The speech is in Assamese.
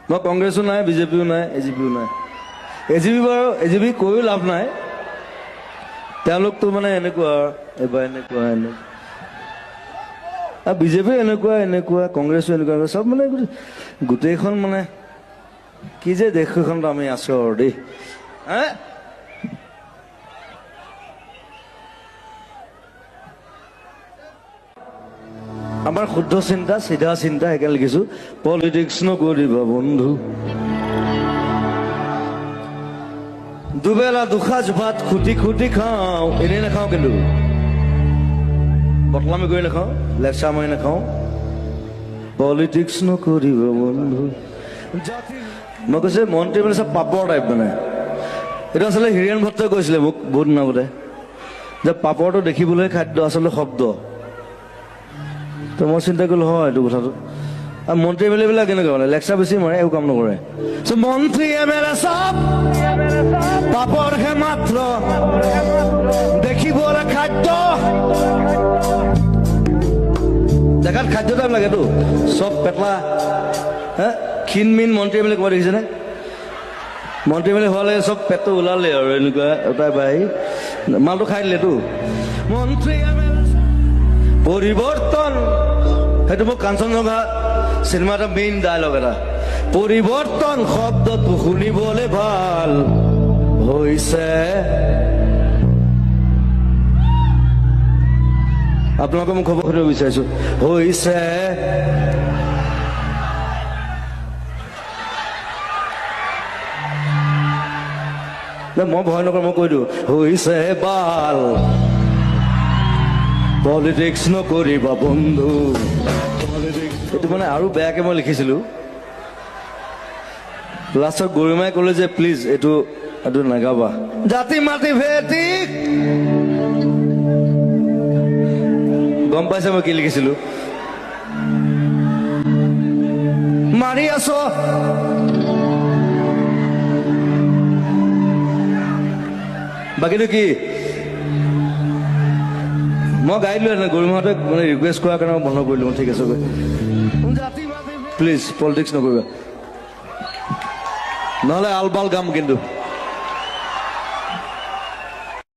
মই কংগ্ৰেছো নাই, বিজেপিও নাই, এজিপিও নাই। এজিপি বাৰু এজিপি কৈও লাভ নাই, তেওঁলোকতো মানে এনেকুৱা এবাৰ এনেকুৱা আৰু বিজেপিও এনেকুৱা কংগ্ৰেছো এনেকুৱা চব মানে গোটেইখন মানে কি যে দেশখনত আমি আছো আৰু দেই। আমাৰ শুদ্ধ চিন্তা, চিধা চিন্তা, সেইকাৰণে লিখিছো পলিটিক্স নকৰিবা বন্ধু। দুবেলা দুসাঁজ ভাত খুটি খুটি খাওঁ, এনেই নাখাওঁ, কিন্তু বটলামি কৰি নাখাওঁ, লেকচাৰ মাৰি নাখাওঁ। পলিটিক্স নকৰিবা বন্ধু। মই কৈছো মন্ত্ৰী মানে চব পাপৰ টাইপ, মানে এইটো আচলতে হীৰেণ ভট্টই কৈছিলে মোক বহুত দিন আগতে, যে পাপৰটো দেখিবলৈ খাদ্য, আচলতে শব্দ। তো মই চিন্তা কৰিলো হয় এইটো কথাটো। আৰু মন্ত্ৰী এম এল এ বিলাক কেনেকুৱা, মানে লেকচাৰ বেছি মাৰে, একো কাম নকৰে। মন্ত্ৰী এম এল এ চব পাপৰহে মাত্ৰ, দেখিবলৈ খাদ্য, দেখাত খাদ্য টাইপ লাগেতো, চব পেটলা ক্ষীণমিন। মন্ত্ৰী এম এল এ ক'ৰবাত দেখিছেনে? মন্ত্ৰী এম এল এ হোৱালে চব পেটটো ওলালে আৰু এনেকুৱা এটা বাই মালটো খাই দিলেতো। মন্ত্ৰী এম এল এ পৰিৱৰ্তন, সেইটো মোক কাঞ্চনজংঘা চিনেমা এটা মেইন ডায়লগ এটা। পৰিৱৰ্তন শব্দটো শুনিবলৈ ভাল হৈছে। আপোনালোকে মোক খবৰ সুধিব বিচাৰিছো, হৈছে মই ভয় নকৰো, মই কৈ দিওঁ হৈছে বাল। পলিটিক্স নকৰিবা বন্ধু। এইটো মানে আৰু বেয়াকে মই লিখিছিলো। লাষ্টত গৰিমাই ক'লে যে প্লিজ এইটো নাগাবা। জাতি মাতি ভেটি, গম পাইছে মই কি লিখিছিলো? মাৰি আছ বাকীটো কি মই গাই দিলো। গৰিমাহঁতে মানে ৰিকুৱেষ্ট কৰাৰ কাৰণে মই বন্ধ কৰিলো। ঠিক আছে, প্লিজ পলিটিক্স নকৰিবা, নহ'লে আলবাল গাম কিন্তু।